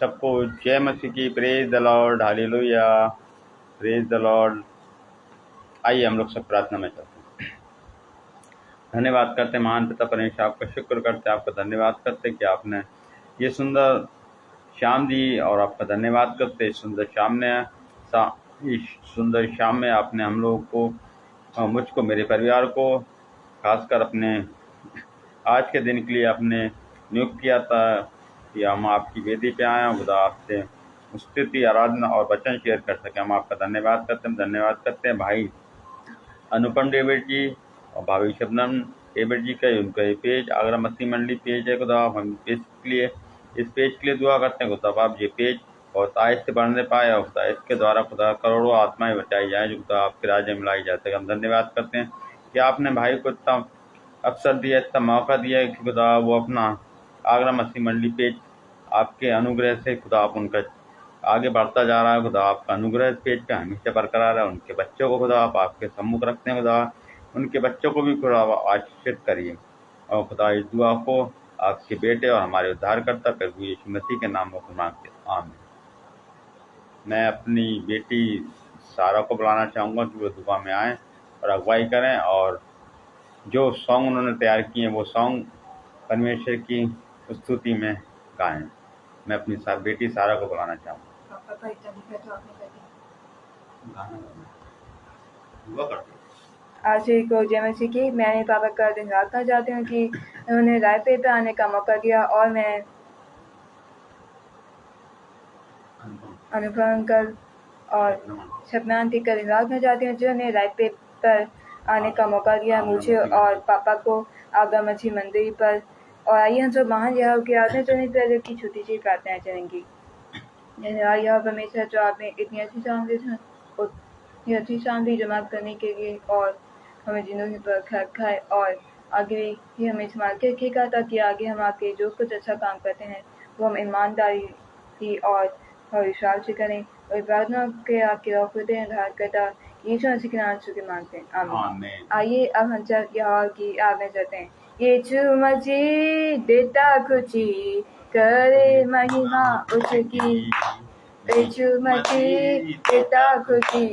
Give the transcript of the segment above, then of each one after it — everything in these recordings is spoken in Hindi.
सबको जय मसीह की, praise the Lord, hallelujah, praise the Lord. आइए हम लोग सब प्रार्थना में चलते हैं। धन्यवाद करते हैं महान पिता परमेश्वर, आपका शुक्र करते हैं, आपका धन्यवाद करते हैं कि आपने ये सुंदर शाम दी, और आपका धन्यवाद करते हैं इस सुंदर शाम ने इस सुंदर शाम में आपने हम लोगों को, मुझको, मेरे परिवार को, खासकर अपने आज के दिन के लिए आपने नियुक्त किया था कि हम आपकी वेदी पे आए, खुदा आपसे स्तुति, आराधना और वचन शेयर कर सकें। हम आपका धन्यवाद करते हैं भाई अनुपम डेविड जी और भाभी शबनम डेविड जी का उनका ये पेज आगरा मसीह मंडली पेज है। खुदा हम इस पेज के लिए दुआ करते हैं। खुदा आप ये पेज और आहिस्ते बढ़ने पाए, और खुदा इसके द्वारा खुदा करोड़ों आत्माएं बचाई जाए जो खुदा आपके राज्य में लाई जा सके। हम धन्यवाद करते हैं कि आपने भाई को इतना अवसर दिया, इतना मौका दिया है कि खुदा वो अपना आगरा मसीह मंडली पेज आपके अनुग्रह से खुदा आप उनका आगे बढ़ता जा रहा है। खुदा आपका अनुग्रह इस पेज पे हमेशा बरकरार है। उनके बच्चों को खुदा आप आपके सम्मुख रखते हैं। खुदा उनके बच्चों को भी खुदा आशीषित करिए, और खुदा इस दुआ को आपके बेटे और हमारे उद्धारकर्ता प्रभु यीशु मसीह के नाम में मांगते हैं, आमीन। मैं अपनी बेटी सारा को बुलाना चाहूँगा कि वो दुआ में आएँ और अगुवाई करें, और जो सॉन्ग उन्होंने तैयार किए हैं वो सॉन्ग परमेश्वर की स्तुति में गाएं। मैं अपनी बेटी सारा को बुलाना चाहूँगा। आज को जय मसीह की। मैंने पापा का धन्यवाद करना चाहती हूँ कि उन्होंने रायपुर पे आने का मौका दिया, और मैं अनुपम अंकल और सपना आंटी का धन्यवाद करना चाहती हूँ जिन्होंने रायपुर पर आने का मौका दिया मुझे और पापा को आगरा मसीह मंदिर पर। और आइए हम सब महान यह की आराधना करने पहले की छोटी सी प्रार्थना चलेंगी। धन्यवाद यह परमेश्वर जो आपने इतनी अच्छी सामग्री जमा करने के लिए, और हमें जिंदगी पर खाए और आगे भी हमें संभाल के रखेगा, ताकि आगे हम आपके जो कुछ अच्छा काम करते हैं वो हम ईमानदारी और विश्वास से करें। और प्रार्थना के आपके खुदे उद्धार करता यीशु मसीह के नाम से मांगते हैं, आमीन। आइए अब हम सब यहोवा की आज्ञा करते हैं। यीशु मसीह देता खुशी, करे महिमा उसकी। यीशु मसीह देता खुशी,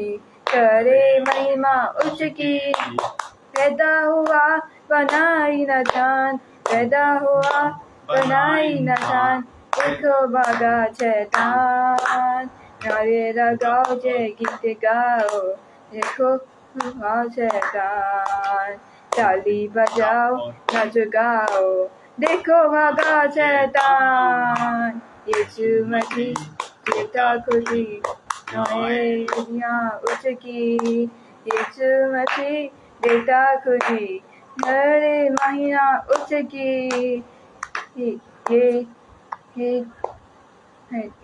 करे महिमा उसकी। पैदा हुआ बनाई न जान, पैदा हुआ बनाई न जान। देखो भागा शैतान, नारे लगाओ जय गीत गाओ। देखो भागा शैतान, ताली बजाओ नाच गाओ। देखो भागा शैतान, यीशु मसीह देता खुशी, उसकी। यीशु मसीह देता खुशी, हरे महीना उसकी। ये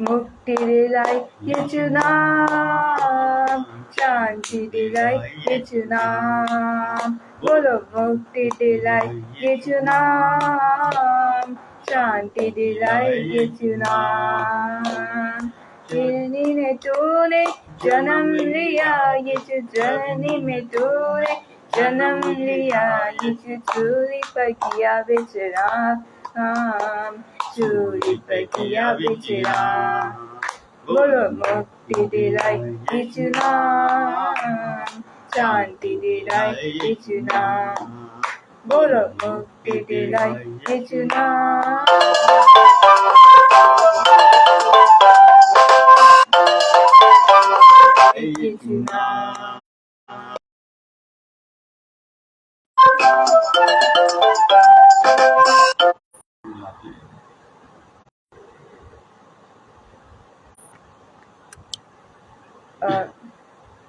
मुक्ति दिलाई यीशु नाम, शांति दिलाई यीशु नाम। बोलो मुक्ति दिलाई यीशु नाम, शांति दिलाई यीशु नाम। जननी में तूने जन्म लिया यीशु, जननी में तूने जन्म लिया यीशु। चूली पर किया विश्राम, चूली पर किया विश्राम। बोलो मुक्ति दिलाई यीशु नाम, शांति दिलाई यीशु नाम। बोलो मुक्ति दिलाई यीशु नाम। यीशु नाम।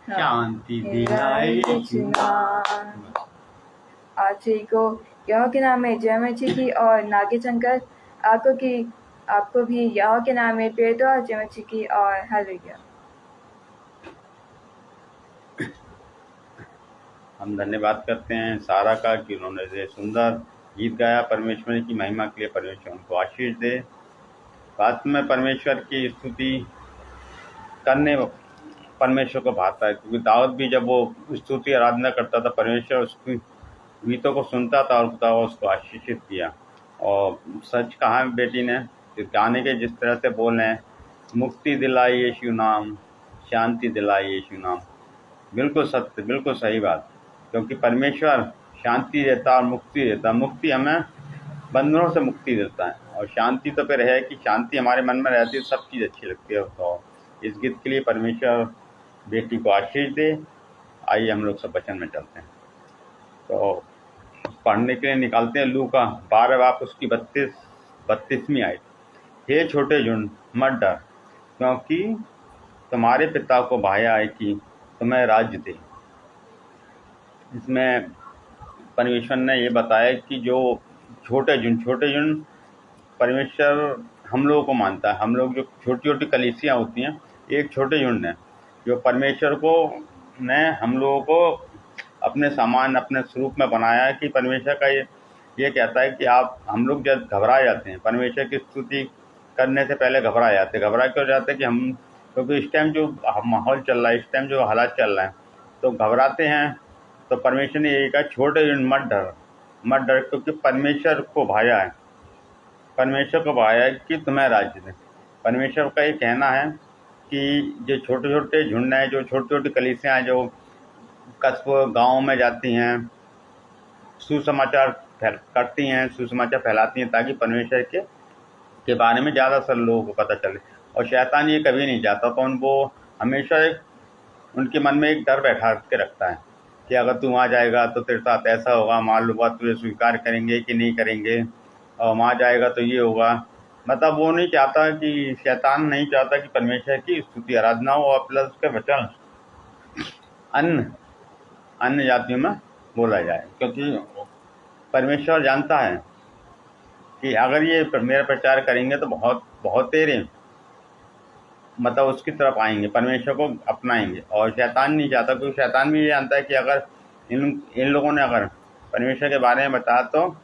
शांति दिलाई यीशु नाम। आज को यहोवा के नाम में जय मसीह की, और नागे शंकर आपको भी यहोवा के नाम में प्रेरित और जय मसीह की, और हालेलुया। हम धन्यवाद करते हैं सारा का कि उन्होंने ये सुंदर गीत गाया। परमेश्वर की महिमा के लिए परमेश्वर उनको आशीष दे। बात में परमेश्वर की स्तुति करने परमेश्वर को भाता है, क्योंकि दाऊद भी जब वो स्तुति आराधना करता था परमेश्वर उसकी गीतों को सुनता था और खुदा उसको आशीषित किया। और सच कहा बेटी ने इस गाने के जिस तरह से बोल रहे हैं, मुक्ति दिलाई यीशु नाम, शांति दिलाई यीशु नाम, बिल्कुल सत्य, बिल्कुल सही बात। क्योंकि परमेश्वर शांति देता और मुक्ति देता। मुक्ति हमें बंधनों से मुक्ति देता है, और शांति तो फिर है कि शांति हमारे मन में रहती है, सब चीज़ अच्छी लगती है। तो इस गीत के लिए परमेश्वर बेटी को आशीष दे। आइए हम लोग सब वचन में चलते हैं। तो पढ़ने के लिए निकालते हैं लूका 12 बाप उसकी 32वीं आयत। हे छोटे झुंड मत डर, क्योंकि तुम्हारे पिता को भाया है कि तुम्हें राज्य दे। इसमें परमेश्वर ने ये बताया कि जो छोटे झुंड परमेश्वर हम लोगों को मानता है। हम लोग जो छोटी छोटी कलीसियाँ होती हैं, एक छोटे झुंड है जो परमेश्वर को ने हम लोगों को अपने समान, अपने स्वरूप में बनाया है। कि परमेश्वर का ये कहता है कि हम लोग जब घबरा जाते हैं, परमेश्वर की स्तुति करने से पहले घबरा जाते हैं। घबरा क्यों जाते हैं? कि हम, क्योंकि इस टाइम जो माहौल चल रहा है, इस टाइम जो हालात चल रहा है, तो घबराते हैं। तो परमेश्वर ने यही कहा, छोटे झुंड मत डर, क्योंकि परमेश्वर को भाया है, परमेश्वर को भाया है कि तुम्हें राज्य दे। परमेश्वर का ये कहना है कि जो छोटे छोटे झुंड हैं, जो छोटी छोटी कलीसियाँ हैं, जो कस्बों गाँव में जाती हैं, सुसमाचार करती हैं, सुसमाचार फैलाती हैं, ताकि परमेश्वर के बारे में ज़्यादातर लोगों को पता चले। और शैतान ये कभी नहीं चाहता, तो वो हमेशा उनके मन में एक डर बैठा के रखता है कि अगर तू वहाँ जाएगा तो तेरे साथ ऐसा होगा, मालूम हुआ तुझे स्वीकार करेंगे कि नहीं करेंगे, और वहाँ जाएगा तो ये होगा। मतलब वो नहीं चाहता, कि शैतान नहीं चाहता कि परमेश्वर की स्तुति आराधना हो, और प्लस उसके वचन अन्य जातियों में बोला जाए। क्योंकि परमेश्वर जानता है कि अगर ये मेरा प्रचार करेंगे तो बहुत तेरे मतलब उसकी तरफ आएंगे, परमेश्वर को अपनाएंगे। और शैतान नहीं चाहता, क्योंकि शैतान भी ये जानता है कि अगर इन लोगों ने अगर परमेश्वर के बारे में बताया तो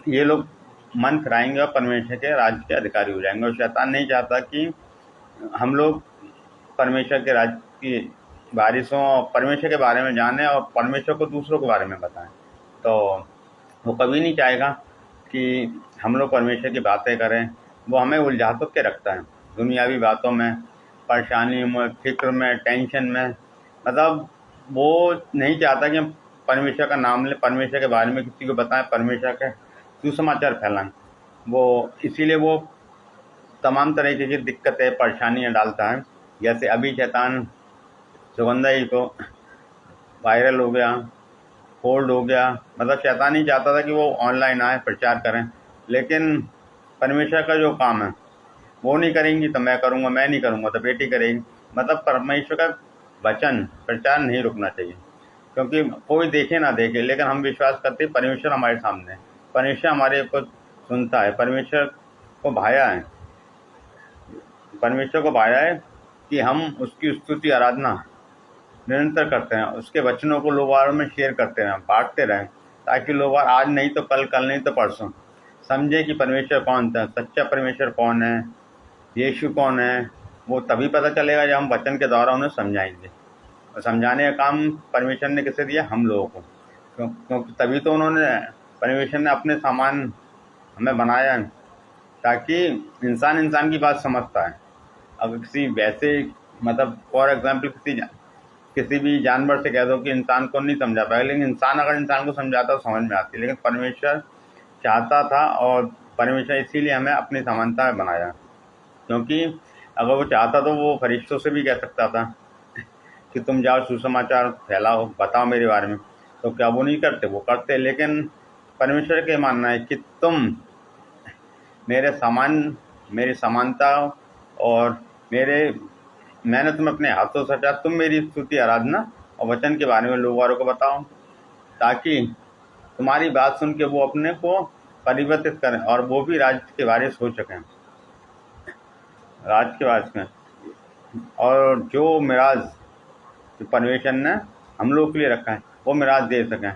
ये लोग मन फिराएंगे और परमेश्वर के राज्य के अधिकारी हो जाएंगे। और शैतान नहीं चाहता कि हम लोग परमेश्वर के राज्य की वारिसों, परमेश्वर के बारे में जानें और परमेश्वर को दूसरों के बारे में बताएं। तो वो कभी नहीं चाहेगा कि हम लोग परमेश्वर की बातें करें। वो हमें उलझा तो के रखता है दुनियावी बातों में, परेशानी में, फिक्र में, टेंशन में। मतलब वो नहीं चाहता कि हम परमेश्वर का नाम लें, परमेश्वर के बारे में किसी को बताएं, परमेश्वर के सुसमाचार फैलाएं। वो इसीलिए वो तमाम तरीके की दिक्कतें, परेशानियाँ डालता है। जैसे अभी शैतान सुगंधा जी को वायरल हो गया, होल्ड हो गया। मतलब शैतान ही चाहता था कि वो ऑनलाइन आए, प्रचार करें, लेकिन परमेश्वर का जो काम है वो नहीं करेंगी तो मैं करूँगा, मैं नहीं करूँगा तो बेटी करेगी। मतलब परमेश्वर का वचन प्रचार नहीं रुकना चाहिए, क्योंकि कोई देखे ना देखे, लेकिन हम विश्वास करते हैं परमेश्वर हमारे सामने है, परमेश्वर हमारे को सुनता है। परमेश्वर को भाया है, परमेश्वर को भाया है कि हम उसकी स्तुति आराधना निरंतर करते हैं, उसके वचनों को लोगों में शेयर करते रहें, बांटते रहें, ताकि लोग आज नहीं तो कल, कल नहीं तो परसों समझे कि परमेश्वर कौन था, सच्चा परमेश्वर कौन है, यीशु कौन है। वो तभी पता चलेगा जब हम वचन के द्वारा उन्हें समझाएंगे। और समझाने का काम परमेश्वर ने किसे दिया? हम लोगों को। क्योंकि तभी तो परमेश्वर ने अपने सामान हमें बनाया है, ताकि इंसान की बात समझता है। अगर किसी वैसे मतलब फॉर एग्जाम्पल किसी भी जानवर से कह दो कि इंसान को नहीं समझा पाएगा, लेकिन इंसान अगर इंसान को समझाता तो समझ में आती है। लेकिन परमेश्वर चाहता था, और परमेश्वर इसीलिए हमें अपनी समानता में बनाया। क्योंकि अगर वो चाहता तो वो फरिश्तों से भी कह सकता था कि तुम जाओ सुसमाचार फैलाओ, बताओ मेरे बारे में, तो क्या वो नहीं करते? वो करते। लेकिन परमेश्वर के मानना है कि तुम मेरी समानता और मैंने तुम्हें अपने हाथों से हटाया, तुम मेरी स्तुति आराधना और वचन के बारे में लोगों को बताओ, ताकि तुम्हारी बात सुन के वो अपने को परिवर्तित करें और वो भी राज्य के वारिस हो सकें, राज्य के वारिस में। और जो मिराज जो परमेश्वर ने हम लोग के लिए रखा है वो मिराज दे सकें।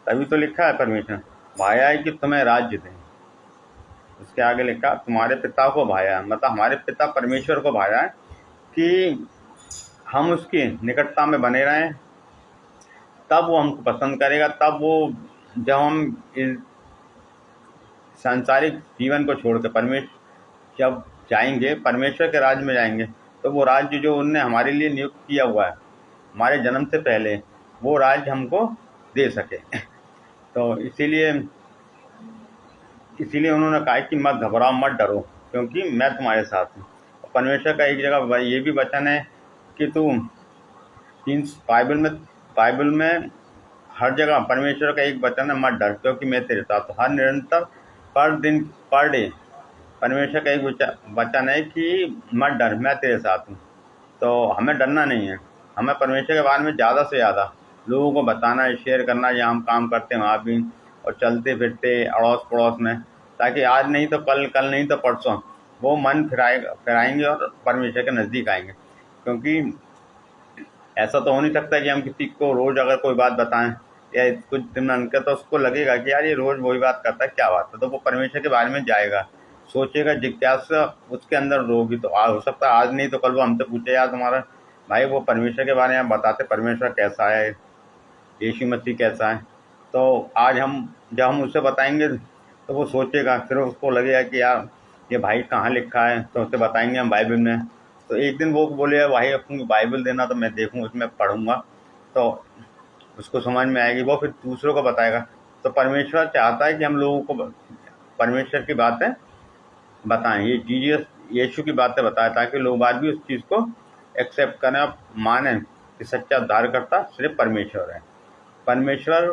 तभी तो लिखा है परमेश्वर भाया है कि तुम्हें राज्य दें। उसके आगे लिखा तुम्हारे पिता को भाया है, मतलब हमारे पिता परमेश्वर को भाया है कि हम उसकी निकटता में बने रहें, तब वो हमको पसंद करेगा। तब वो जब हम इस सांसारिक जीवन को छोड़कर जब जाएंगे परमेश्वर के राज्य में जाएंगे तो वो राज्य जो उनने हमारे लिए नियुक्त किया हुआ है हमारे जन्म से पहले, वो राज्य हमको दे सके। तो इसीलिए उन्होंने कहा कि मत घबराओ, मत डरो, क्योंकि मैं तुम्हारे साथ हूँ। और परमेश्वर का एक जगह ये भी वचन है कि तू तीन बाइबल में हर जगह परमेश्वर का एक वचन है, मत डर क्योंकि मैं तेरे साथ हूँ। हर निरंतर पर डे परमेश्वर का एक वचन है कि मत डर, मैं तेरे साथ हूँ। तो हमें डरना नहीं है, हमें परमेश्वर के बारे में ज़्यादा से ज़्यादा लोगों को बताना है, शेयर करना है, जहाँ हम काम करते हैं वहाँ भी, और चलते फिरते अड़ोस पड़ोस में, ताकि आज नहीं तो कल नहीं तो परसों वो मन फिराएंगे और परमेश्वर के नज़दीक आएंगे। क्योंकि ऐसा तो हो नहीं सकता कि हम किसी को रोज़ अगर कोई बात बताएं या कुछ दिन में तो उसको लगेगा कि यार ये रोज़ वही बात करता है, क्या बात है। तो वो परमेश्वर के बारे में जाएगा, सोचेगा, जिज्ञासा उसके अंदर होगी। तो हो सकता है आज नहीं तो कल वो हमसे पूछे, यार तुम्हारा भाई वो परमेश्वर के बारे में बताते, परमेश्वर कैसा है, यीशु मसीह कैसा है। तो आज जब हम उससे बताएंगे तो वो सोचेगा, फिर उसको लगेगा कि यार ये भाई कहाँ लिखा है, तो उसे बताएंगे हम बाइबल में। तो एक दिन वो बोले भाई अपनी बाइबल देना, तो मैं देखूँ उसमें पढ़ूंगा, तो उसको समझ में आएगी, वो फिर दूसरों को बताएगा। तो परमेश्वर चाहता है कि हम लोगों को परमेश्वर की बातें बताएं, ये जीसस यीशु की बातें बताएं, ताकि लोग बाद भी उस चीज़ को एक्सेप्ट करें और माने कि सच्चा उद्धारकर्ता सिर्फ परमेश्वर है, परमेश्वर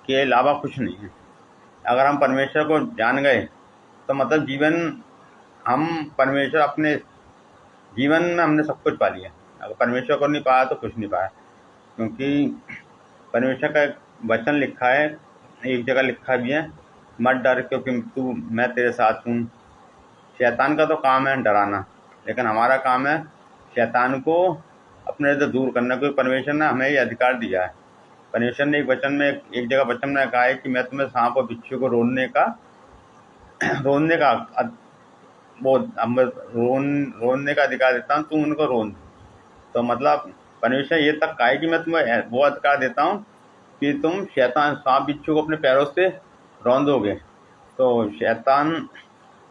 के अलावा कुछ नहीं है। अगर हम परमेश्वर को जान गए तो मतलब हम परमेश्वर अपने जीवन में हमने सब कुछ पा लिया। अगर परमेश्वर को नहीं पाया तो कुछ नहीं पाया, क्योंकि परमेश्वर का एक वचन लिखा है, एक जगह लिखा भी है, मत डर क्योंकि मैं तेरे साथ हूँ। शैतान का तो काम है डराना, लेकिन हमारा काम है शैतान को अपने से दूर करना, क्योंकि परमेश्वर ने हमें ये अधिकार दिया है। परमेश्वर ने एक जगह वचन में कहा है कि मैं तुम्हें सांप और बिच्छू को रोनने का अधिकार देता हूँ, तुम उनको रोन। तो मतलब परमेश्वर ये तक कहा है कि मैं तुम्हें वो अधिकार देता हूँ कि तुम शैतान सांप बिच्छू को अपने पैरों से रौंदोगे। तो शैतान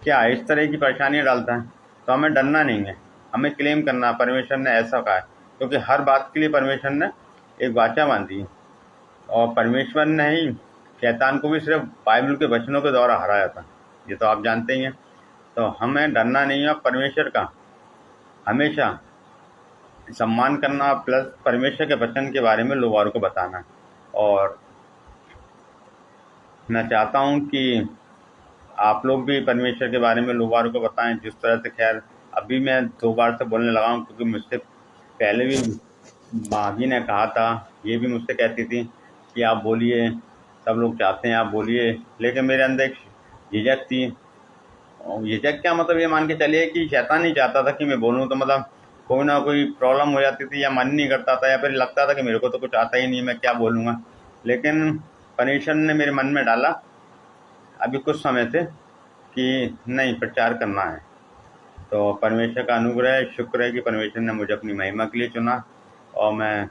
क्या इस तरह की परेशानियाँ डालता है, तो हमें डरना नहीं है, हमें क्लेम करना परमेश्वर ने ऐसा कहा है, क्योंकि हर बात के लिए परमेश्वर ने एक वाचा बांधी है। और परमेश्वर ने ही शैतान को भी सिर्फ बाइबल के वचनों के द्वारा हराया था, ये तो आप जानते ही हैं। तो हमें डरना नहीं है, परमेश्वर का हमेशा सम्मान करना, प्लस परमेश्वर के वचन के बारे में लोगों को बताना। और मैं चाहता हूँ कि आप लोग भी परमेश्वर के बारे में लोगों को बताएं, जिस तरह से खैर अभी मैं 2 बार से बोलने लगा हूँ, क्योंकि मुझसे पहले भी भाभी ने कहा था, ये भी मुझसे कहती थी कि आप बोलिए, सब लोग चाहते हैं आप बोलिए, लेकिन मेरे अंदर एक झिझक थी। और झिझक क्या मतलब, ये मान के चलिए कि शैतान नहीं चाहता था कि मैं बोलूँ, तो मतलब कोई ना कोई प्रॉब्लम हो जाती थी, या मन नहीं करता था, या फिर लगता था कि मेरे को तो कुछ आता ही नहीं, मैं क्या बोलूँगा। लेकिन परमेश्वर ने मेरे मन में डाला अभी कुछ समय से कि नहीं, प्रचार करना है। तो परमेश्वर का अनुग्रह है, शुक्र है कि परमेश्वर ने मुझे अपनी महिमा के लिए चुना, और मैं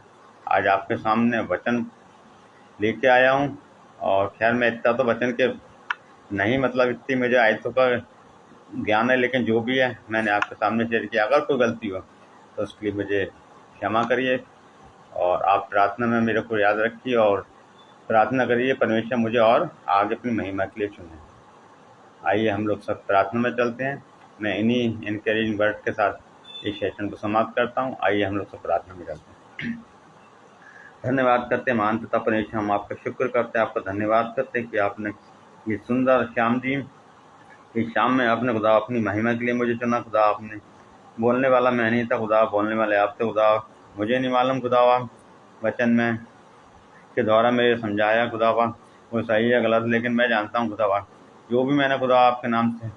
आज आपके सामने वचन लेके आया हूँ। और खैर मैं इतना तो वचन के नहीं, मतलब इतनी मुझे आयतों का ज्ञान है, लेकिन जो भी है मैंने आपके सामने शेयर किया। अगर कोई गलती हो तो उसके लिए मुझे क्षमा करिए, और आप प्रार्थना में मेरे को याद रखिए, और प्रार्थना करिए परमेश्वर मुझे और आगे अपनी महिमा के लिए चुने। आइए हम लोग सब प्रार्थना में चलते हैं। मैं इन्हीं इनकरेजिंग वर्ड के साथ इस सेशन को समाप्त करता हूँ। आइए हम लोग सब प्रार्थना में चलते हैं। धन्यवाद करते हैं महान पिता परमेश्वर, हम आपका शुक्र करते हैं, आपका धन्यवाद करते हैं कि आपने ये सुंदर श्याम दी, इस शाम में आपने खुदा अपनी महिमा के लिए मुझे चुना। खुदा आपने बोलने वाला मैं नहीं था, खुदा बोलने वाले आप थे। खुदा मुझे नहीं मालूम खुदा वचन में के द्वारा मेरे समझाया खुदा वो सही है गलत, लेकिन मैं जानता हूँ खुदा जो भी मैंने खुदा आपके नाम से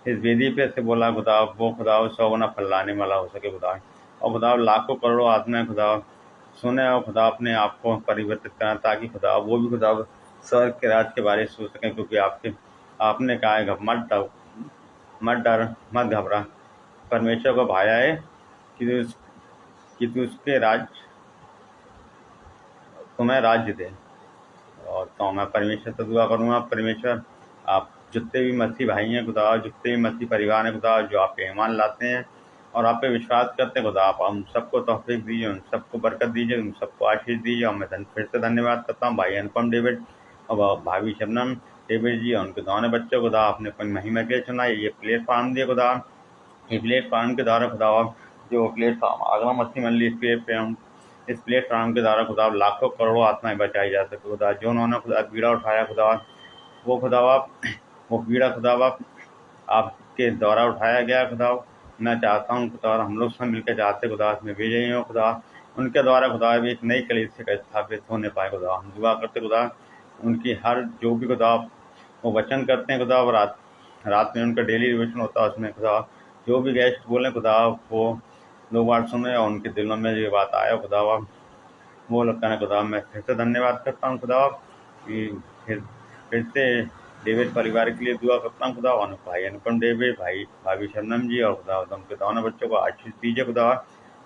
इस वेदी पे से बोला खुदा, वो खुदा 100 गुना फल लाने वाला हो सके खुदा। और खुदा लाखों करोड़ों आत्माएं खुदा सुने और खुदा अपने आप को परिवर्तित करें, ताकि खुदा वो भी खुदा स्वर्ग के राज के बारे में सोच सकें, क्योंकि आपने कहा है मत डर मत घबरा, परमेश्वर को भाया है कि तू उसके तुम्हें राज्य दे। और तो मैं परमेश्वर से दुआ करूँगा, परमेश्वर आप जितने भी मसीह भाई हैं खुदा, जितने भी मसीह परिवार हैं खुदा, जो आप पे ईमान लाते हैं और आप पे विश्वास करते हैं खुदा, आप हम सबको तौफीक दीजिए, उन सबको बरकत दीजिए, उन सबको आशीष दीजिए। और मैं फिर से धन्यवाद करता हूँ भाई अनुपम डेविड और भाभी शबनम डेविड जी और उनके दोनों बच्चों खुदा, आपने अपनी महिमा के लिए चुना, ये प्लेटफॉर्म दिए खुदा, ये प्लेटफॉर्म के द्वारा खुदा, जो प्लेटफॉर्म आगरा मसीह मंडली इस प्लेटफॉर्म के द्वारा खुदा लाखों करोड़ों आत्माएं बचाई जा सके खुदा। जो उन्होंने खुदा बीड़ा उठाया खुदा, वो खुदा वो बीड़ा खुदा आपके द्वारा उठाया गया खुदा। मैं चाहता हूँ खुदा, हम लोग सब मिलकर चाहते खुदा इसमें विजयी हो खुदा, उनके द्वारा खुदा भी एक नई कलीसिया का स्थापित होने पाए खुदा। हम दुआ करते खुदा, उनकी हर जो भी खुदा वो वचन करते हैं खुदा, और रात में उनका डेली रिविजन होता है, उसमें खुदा जो भी गेस्ट बोले खुदा वो लोग बात सुने और उनके दिलों में ये बात आया खुदा, वो लगता है खुदा। मैं फिर से धन्यवाद करता हूँ खुदा कि फिर से डेविड परिवार के लिए दुआ करता हूँ खुदा, और भाई अनुपम डेविड, भाई भाभी शबनम जी और खुदा उनके दोनों बच्चों को आशीष दीजिए खुदा।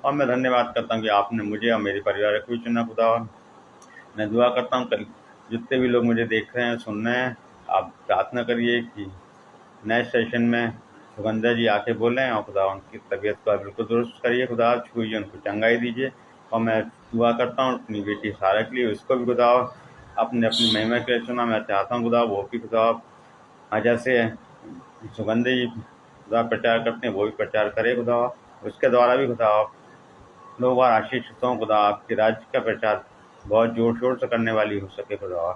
और मैं धन्यवाद करता हूँ कि आपने मुझे और मेरे परिवार को भी चुना खुदा। मैं दुआ करता हूँ कल जितने भी लोग मुझे देख रहे हैं सुन रहे हैं, आप प्रार्थना करिए कि नेक्स्ट सेशन में सुगंधा जी आके बोलें और खुदा उनकी तबीयत को बिल्कुल दुरुस्त करिए खुदा, छुइए, उनको चंगाई दीजिए। और मैं दुआ करता हूँ अपनी बेटी सारा के लिए, उसको भी खुदा अपने अपनी महिमा के लिए चुना। मैं चाहता हूँ खुदा वो भी खुदा आज जैसे सुगंधा जी खुदा प्रचार करते हैं वो भी प्रचार करे खुदा, उसके द्वारा भी खुदा लोग बार आशीषित हों खुदा, आपके राज्य का प्रचार बहुत जोर शोर से करने वाली हो सके खुदा।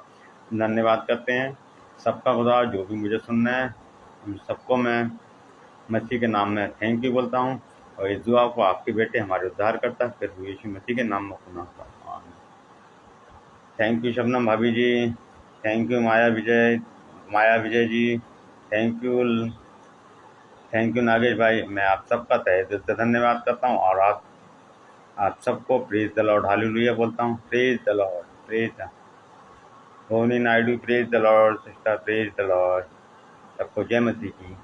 धन्यवाद करते हैं सबका खुदा, जो भी मुझे सुनना है उन सबको मैं मसीह के नाम में थैंक यू बोलता हूँ। और इस दुआ को आपके बेटे हमारे उद्धार करता है फिर यीशु मसीह के नाम में सुना। थैंक यू शबनम भाभी ji, thank you Maya Vijay ji, thank you Nagesh भाई। मैं आप सबका तहे दिल से धन्यवाद करता हूँ और आप सबको प्रेज द लॉर्ड हालेलुया बोलता हूँ। Praise the Lord, praise the Dhoni Naidu, praise the Lord sister, praise the Lord. सबको जय मसीह की।